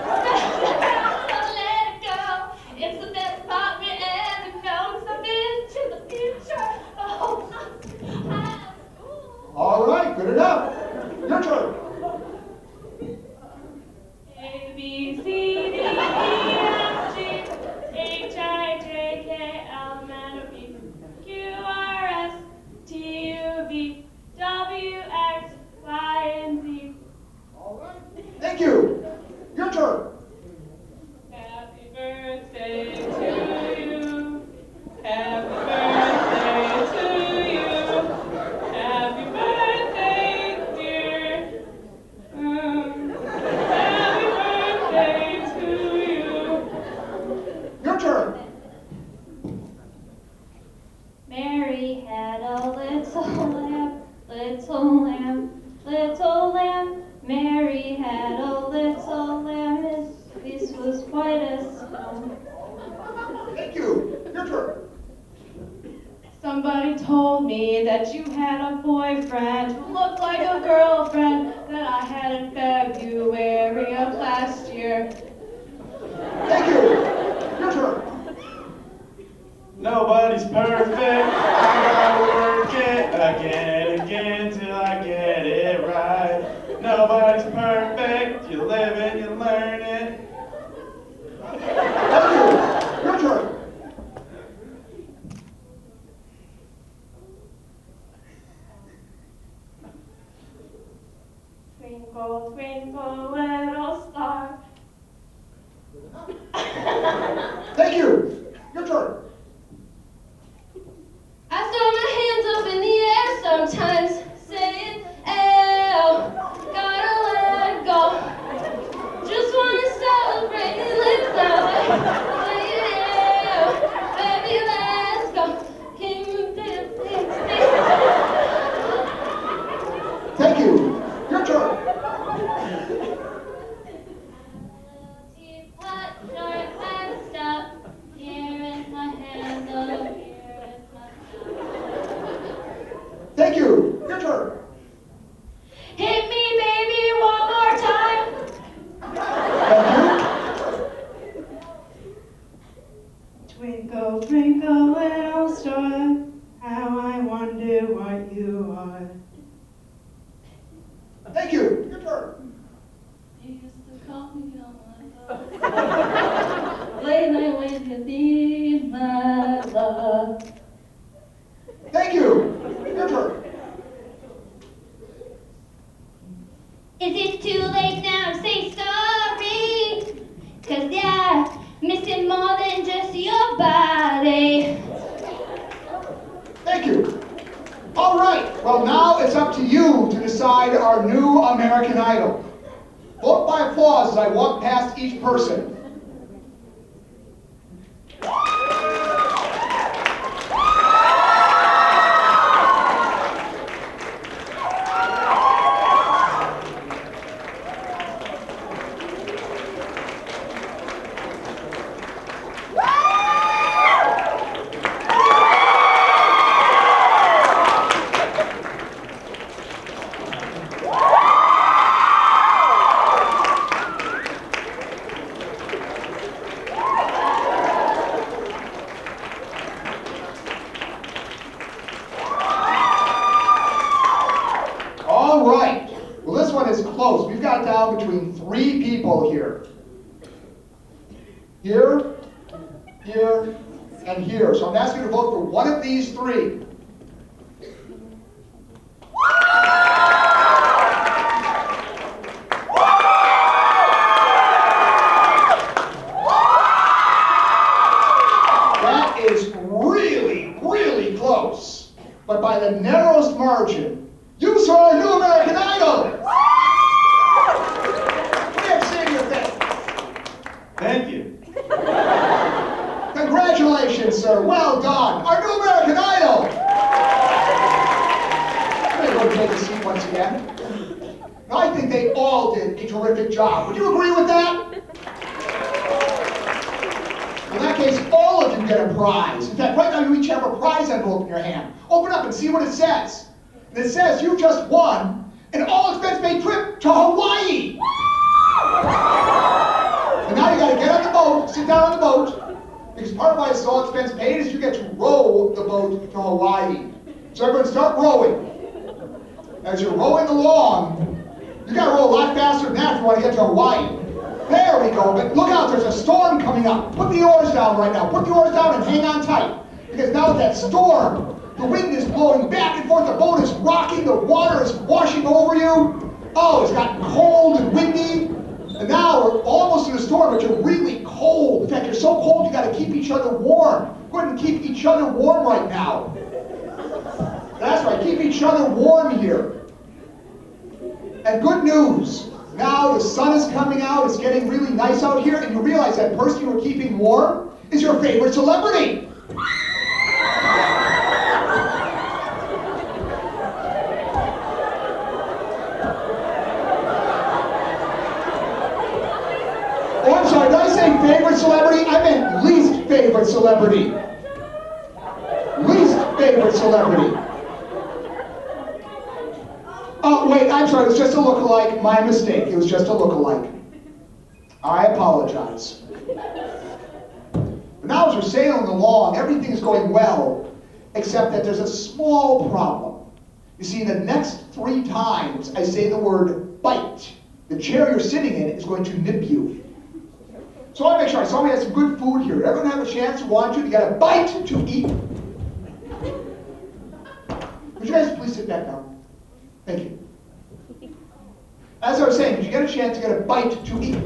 let it go. It's the best part we ever known. So into the future. Oh, high school. All right, good enough. Your turn. A, B, C, D, E, F, G, H, I, J, K, L, M, N, O, P, Q, R, S, T, U, V, W, X, Y, and Z. All right. Thank you. Your turn. Happy birthday to you. Happy birthday to you. Happy birthday, dear. Happy birthday to you. Your turn. Mary had a little lamb, little lamb, little lamb. Mary had a little lamb. His face was white as snow. Thank you. Your turn. Somebody told me that you had a boyfriend who looked like a girlfriend that I had in February of last year. Thank you. Your turn. Nobody's perfect. I gotta work it again and again till I get it right. Nobody's perfect. You live it, you learn it. Thank you. Your turn. Twinkle, twinkle, little star. Thank you. Your turn. I throw my hands up in the air sometimes, saying, "Ew, gotta let it go." Just wanna celebrate and live now. Saying, "Ew, baby, let's go." Can you dance, dance, dance? Thank you. Your turn. Teapot, short and stop. Here is my handle, here is my Thank you. Your turn. hit me, baby, one more time. Thank Twinkle, twinkle, little star, how I wonder what you are. you. Thank you. Your turn. You used to call me on my love. Late night when you need my love. Thank you. Your turn. Is it too late now to say sorry? 'Cause yeah, missing more than just your body. Thank you. All right. Well, now it's up to you to decide our new American Idol. Vote by applause as I walk past each person. we've got it down between 3 people here. Here, here, and here. So I'm asking you to vote for one of these 3. That is really, really close. But by the narrowest margin, you saw a new American Idol! Let's see your face. Thank you. Congratulations, sir. Well done. Our new American Idol! I'm going to go take a seat once again. Now, I think they all did a terrific job. Would you agree with that? In that case, all of you get a prize. In fact, right now you each have a prize envelope in your hand. Open up and see what it says. And it says you just won an all-expense-paid trip to Hawaii. And now you got to get on the boat, sit down on the boat, because part of why it's all-expense-paid is you get to row the boat to Hawaii. So everyone start rowing. As you're rowing along, you got to row a lot faster than that if you want to get to Hawaii. There we go, but look out, there's a storm coming up. Put the oars down right now. Put the oars down and hang on tight. Because now with that storm, the wind is blowing back and forth, the boat is rocking, the water is washing over you. Oh, it's gotten cold and windy. And now we're almost in a storm, but you're really cold. In fact, you're so cold you got to keep each other warm. Go ahead and keep each other warm right now. That's right, keep each other warm here. And good news. Now the sun is coming out, it's getting really nice out here, and you realize that person you were keeping warm is your favorite celebrity. Oh, I'm sorry, did I say favorite celebrity? I meant least favorite celebrity. Least favorite celebrity. Oh, wait, I'm sorry, it was just a lookalike. My mistake, it was just a lookalike. I apologize. But now as we're sailing along, everything is going well, except that there's a small problem. You see, the next 3 times I say the word bite, the chair you're sitting in is going to nip you. So I want to make sure, I saw we had some good food here. Did everyone have a chance who wanted to? You got a bite to eat. Would you guys please sit back down? Thank you. As I was saying, did you get a chance to get a bite to eat?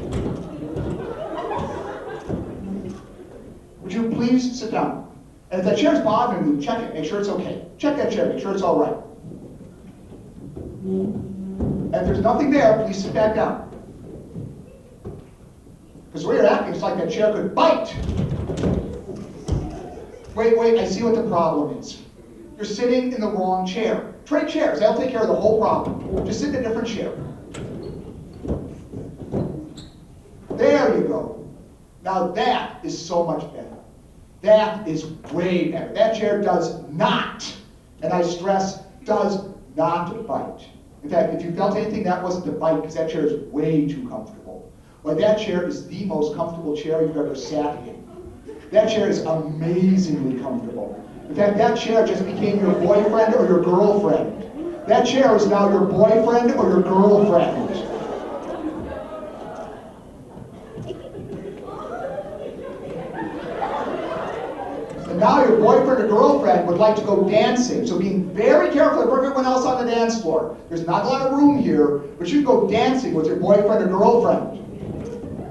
Would you please sit down? And if that chair's bothering you, check it, make sure it's okay. Check that chair, make sure it's all right. And if there's nothing there, please sit back down. Because the way you're acting, it's like that chair could bite. Wait, I see what the problem is. You're sitting in the wrong chair. Trade chairs, they'll take care of the whole problem. Just sit in a different chair. There you go. Now that is so much better. That is way better. That chair does not, and I stress, does not bite. In fact, if you felt anything, that wasn't a bite, because that chair is way too comfortable. Well, that chair is the most comfortable chair you've ever sat in. That chair is amazingly comfortable. In fact, that chair just became your boyfriend or your girlfriend. That chair is now your boyfriend or your girlfriend. And now your boyfriend or girlfriend would like to go dancing. So being very careful of everyone else on the dance floor. There's not a lot of room here, but you can go dancing with your boyfriend or girlfriend.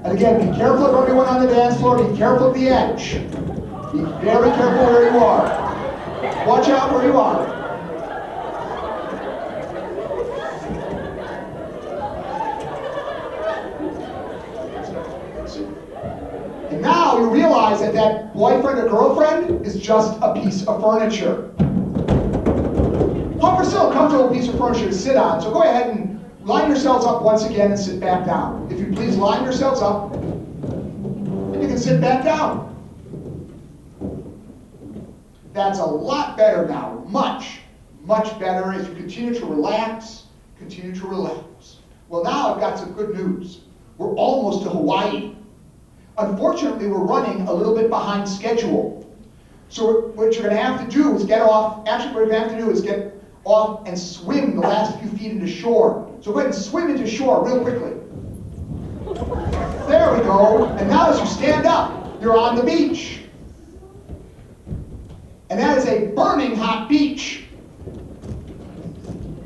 And again, be careful of everyone on the dance floor. Be careful of the edge. Be very careful where you are. Watch out where you are. And now you realize that that boyfriend or girlfriend is just a piece of furniture. However, still a comfortable piece of furniture to sit on. So go ahead and line yourselves up once again and sit back down. If you please line yourselves up, and you can sit back down. That's a lot better now. Much, much better as you continue to relax, continue to relax. Well, now I've got some good news. We're almost to Hawaii. Unfortunately, we're running a little bit behind schedule. So what you're going to have to do is get off, actually what you're going to have to do is get off and swim the last few feet into shore. So go ahead and swim into shore real quickly. There we go. And now as you stand up, you're on the beach. And that is a burning hot beach.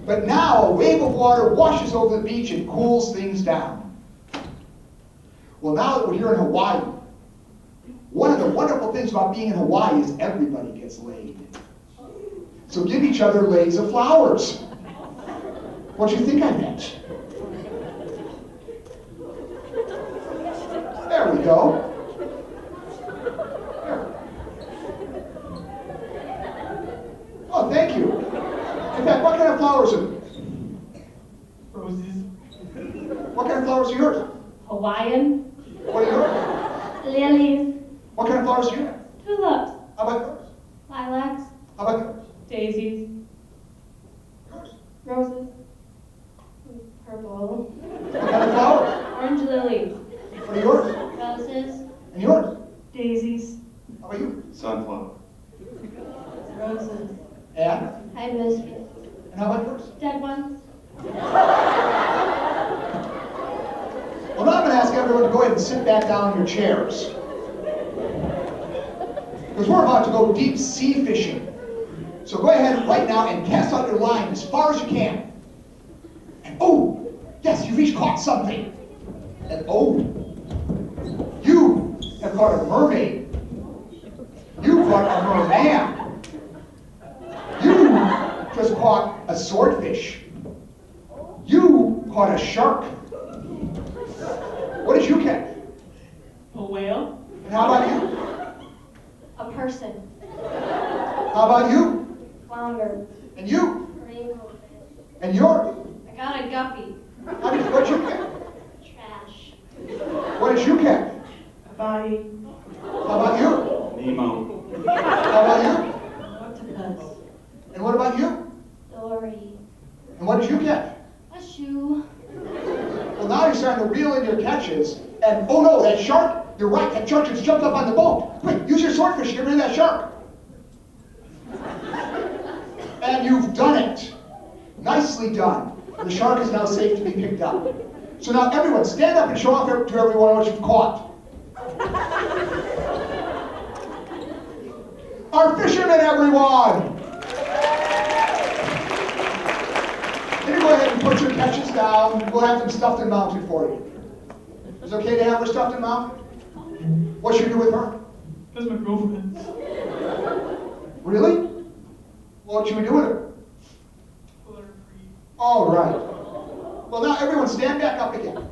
But now a wave of water washes over the beach and cools things down. Well, now that we're here in Hawaii, one of the wonderful things about being in Hawaii is everybody gets laid. So give each other lays of flowers. What do you think I meant? There we go. There. Oh, thank you. In fact, what kind of flowers are these? Roses. What kind of flowers are yours? Hawaiian. What are yours? Lilies. What kind of flowers do you have? Tulips. How about yours? Lilacs. How about yours? Daisies. Yours? Roses. Purple. What kind of flowers? Orange lilies. What are yours? Roses. And yours? Daisies. How about you? Sunflower. Roses. And? Hibiscus. And how about yours? Dead ones. Well, now I'm going to ask everyone to go ahead and sit back down in your chairs. Because we're about to go deep sea fishing. So go ahead right now and cast out your line as far as you can. And oh, yes, you've each caught something. And oh, you have caught a mermaid. You caught a merman. You just caught a swordfish. You caught a shark. What did you catch? A whale. And how about you? A person. How about you? Flounder. And you? Rainbow fish. And yours? I got a guppy. What'd you catch? Trash. What did you catch? A body. How about you? Nemo. How about you? Octopus. And what about you? Dory. And what did you catch? A shoe. Well, now you're starting to reel in your catches. And oh no, that shark, you're right, that shark just jumped up on the boat. Quick, use your swordfish to get rid of that shark. And you've done it. Nicely done. The shark is now safe to be picked up. So now everyone, stand up and show off to everyone what you've caught. Our fishermen, everyone! Can you go ahead and put your catches down? We'll have them stuffed and mounted for you. Is it okay to have her stuffed and mounted? What should we do with her? That's my girlfriend. Really? What should we do with her? Pull her free. All right. Well, now everyone stand back up again.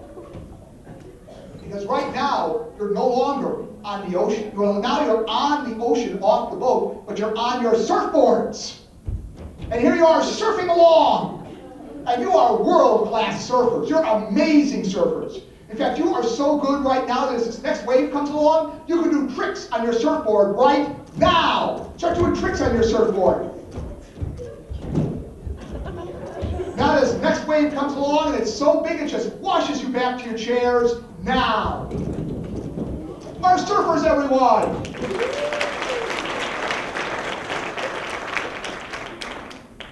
Because right now, you're no longer on the ocean. Well, now you're on the ocean off the boat, but you're on your surfboards. And here you are surfing along. And you are world-class surfers. You're amazing surfers. In fact, you are so good right now that as this next wave comes along, you can do tricks on your surfboard right now. Start doing tricks on your surfboard. Now this next wave comes along and it's so big it just washes you back to your chairs now. Our surfers, everyone!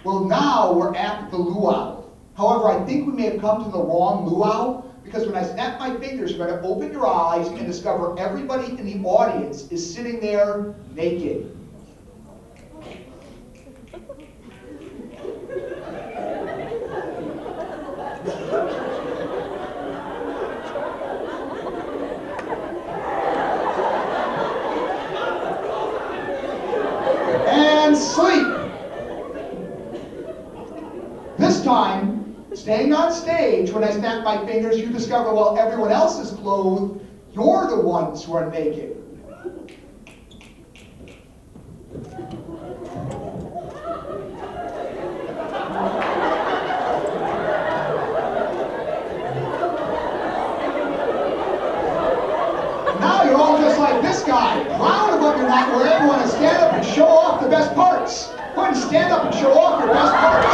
Well, now we're at the luau. However, I think we may have come to the wrong luau, because when I snap my fingers, you're going to open your eyes and discover everybody in the audience is sitting there naked. And sleep. This time, staying on stage, when I snap my fingers, you discover while everyone else is clothed, you're the ones who are naked. Now you're all just like this guy, proud of what you're not wearing. You want to stand up and show off the best parts. Go ahead and stand up and show off your best parts.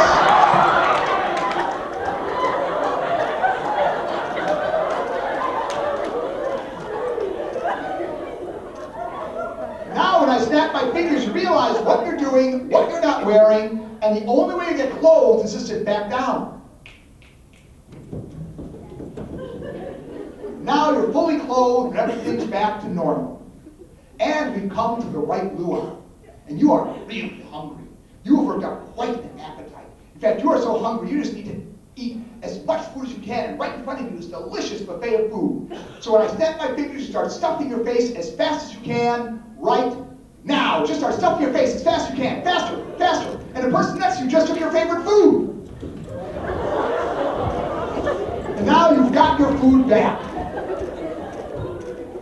Now when I snap my fingers, you realize what you're doing, what you're not wearing, and the only way to get clothed is to sit back down. now you're fully clothed and everything's back to normal. And we've come to the right luau. And you are really hungry. You have worked up quite an appetite. In fact, you are so hungry, you just need to eat as much food as you can, and right in front of you is a delicious buffet of food. So when I snap my fingers, you start stuffing your face as fast as you can right now. Just start stuffing your face as fast as you can. Faster, faster. And the person next to you just took your favorite food. And now you've got your food back.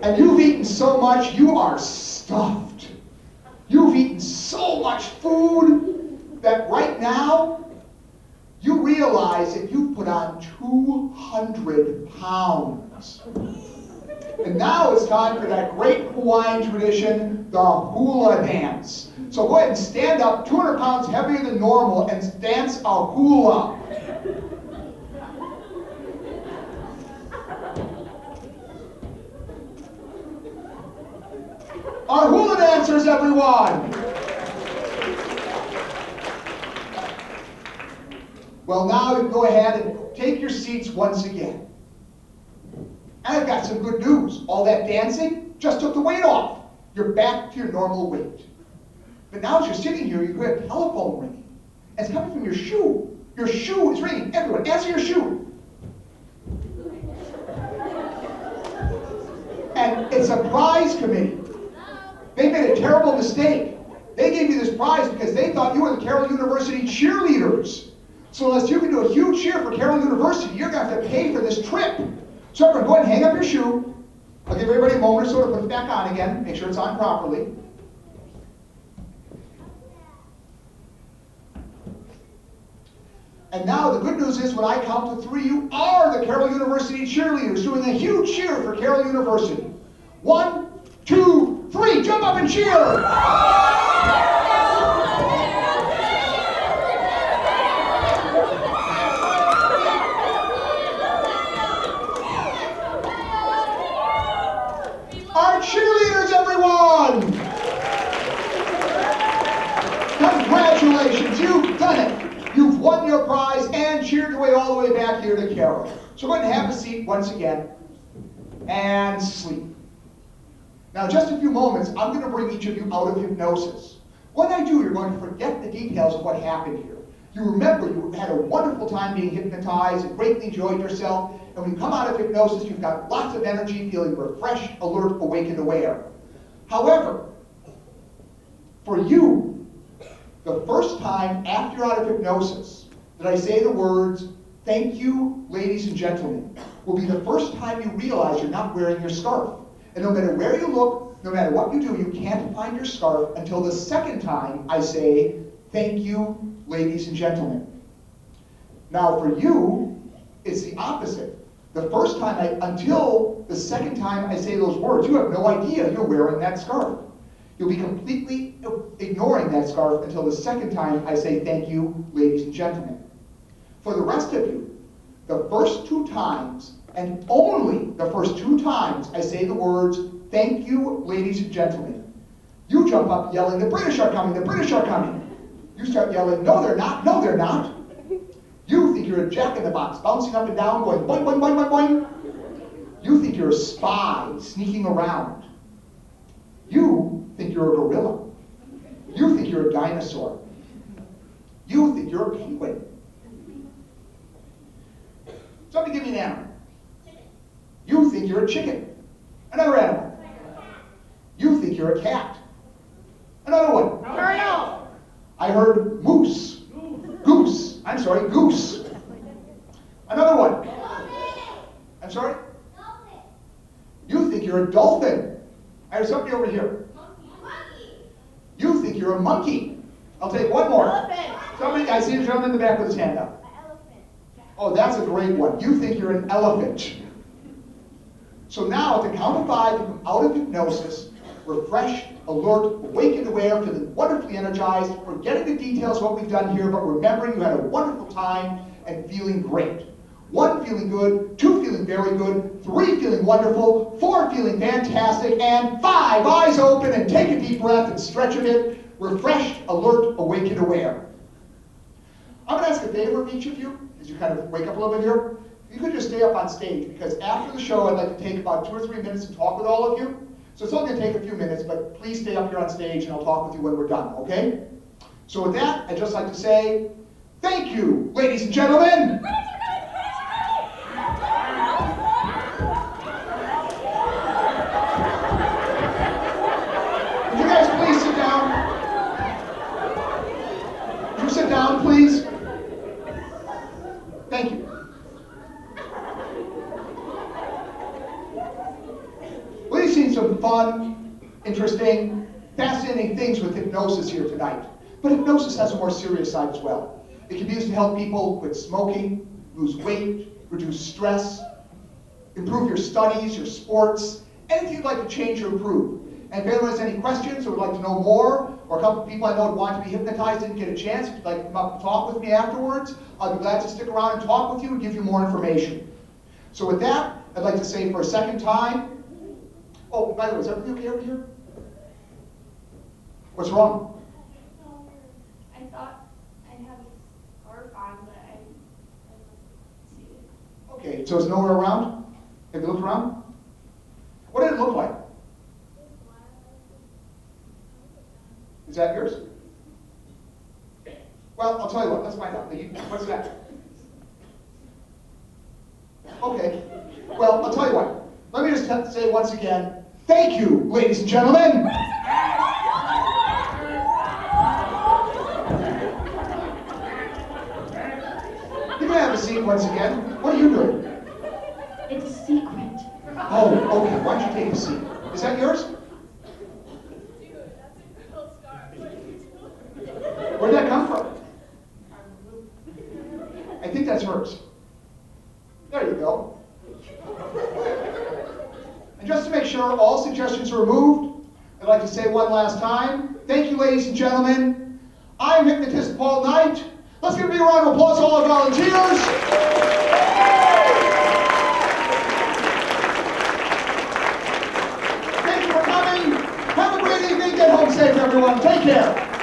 And you've eaten so much, you are stuffed. You've eaten so much food that right now, you realize that you put on 200 pounds. And now it's time for that great Hawaiian tradition, the hula dance. So go ahead and stand up, 200 pounds heavier than normal, and dance a hula. Our hula dancers, everyone! Well, now you go ahead and take your seats once again. And I've got some good news. All that dancing just took the weight off. You're back to your normal weight. But now as you're sitting here, you hear a telephone ringing. And it's coming from your shoe. Your shoe is ringing. Everyone, answer your shoe. And it's a prize committee. They made a terrible mistake. They gave you this prize because they thought you were the Carroll University cheerleaders. So unless you can do a huge cheer for Carroll University, you're going to have to pay for this trip. So everyone, go ahead and hang up your shoe. I'll give everybody a moment or so to put it back on again. Make sure it's on properly. And now the good news is when I count to 3, you are the Carroll University cheerleaders doing a huge cheer for Carroll University. 1, 2, 3, jump up and cheer! Our cheerleaders, everyone! Congratulations, you've done it. You've won your prize and cheered your way all the way back here to Carroll. So go ahead and have a seat once again and sleep. Now, just a few moments, I'm going to bring each of you out of hypnosis. When I do, you're going to forget the details of what happened here. You remember you had a wonderful time being hypnotized and greatly enjoyed yourself. And when you come out of hypnosis, you've got lots of energy, feeling refreshed, alert, awake, and aware. However, for you, the first time after you're out of hypnosis that I say the words, "Thank you, ladies and gentlemen," will be the first time you realize you're not wearing your scarf. And no matter where you look, no matter what you do, you can't find your scarf until the second time I say, "Thank you, ladies and gentlemen." Now for you, it's the opposite. The first time, until the second time I say those words, you have no idea you're wearing that scarf. You'll be completely ignoring that scarf until the second time I say, "Thank you, ladies and gentlemen." For the rest of you, the first 2 times, and only the first 2 times I say the words, "Thank you, ladies and gentlemen," you jump up yelling, "The British are coming, the British are coming." You start yelling, "No, they're not, no, they're not." You think you're a jack-in-the-box, bouncing up and down, going boing, boing, boing, boing, boing. You think you're a spy, sneaking around. You think you're a gorilla. You think you're a dinosaur. You think you're a penguin. Somebody give me an animal. You think you're a chicken. Another animal. You think you're a cat. Another one. Turtle. I heard moose. Goose. I'm sorry, goose. Another one. I'm sorry? You think you're a dolphin. I heard somebody over here. You think you're a monkey. I'll take one more. Somebody, I see a gentleman in the back with his hand up. Oh, that's a great one. You think you're an elephant. So now, at the count of 5, you come out of hypnosis, refreshed, alert, awake and aware, feeling wonderfully energized, forgetting the details of what we've done here, but remembering you had a wonderful time and feeling great. 1, feeling good. 2, feeling very good. 3, feeling wonderful. 4, feeling fantastic. And 5, eyes open and take a deep breath and stretch a bit. Refreshed, alert, awake and aware. I'm going to ask a favor of each of you, as you kind of wake up a little bit here. you could just stay up on stage, because after the show, I'd like to take about 2 or 3 minutes to talk with all of you. So it's only going to take a few minutes, but please stay up here on stage and I'll talk with you when we're done, okay? So with that, I'd just like to say, thank you, ladies and gentlemen. Would you guys please sit down? Would you sit down, please? Thank you. We've seen some fun, interesting, fascinating things with hypnosis here tonight. But hypnosis has a more serious side as well. It can be used to help people quit smoking, lose weight, reduce stress, improve your studies, your sports, anything you'd like to change or improve. And if anyone has any questions or would like to know more, or a couple of people I know would want to be hypnotized didn't get a chance, if you'd like to come up and talk with me afterwards, I'll be glad to stick around and talk with you and give you more information. So with that, I'd like to say for a second time, oh, by the way, is everything okay over here? What's wrong? I thought I had a scarf on, but I didn't see it. Okay, so it's nowhere around? Have you looked around? What did it look like? Is that yours? Well, I'll tell you what, let's find out. What's that? Okay, well, I'll tell you what. Let me just say once again, thank you, ladies and gentlemen. You can have a seat once again. What are you doing? It's a secret. Oh, okay, why don't you take a seat? Is that yours? Where'd that come from? I think that's hers. There you go. And just to make sure all suggestions are removed, I'd like to say one last time, thank you, ladies and gentlemen. I'm Hypnotist Paul Knight. Let's give a big round of applause to all our volunteers. Thank you for coming. Have a great evening. Get home safe, everyone. Take care.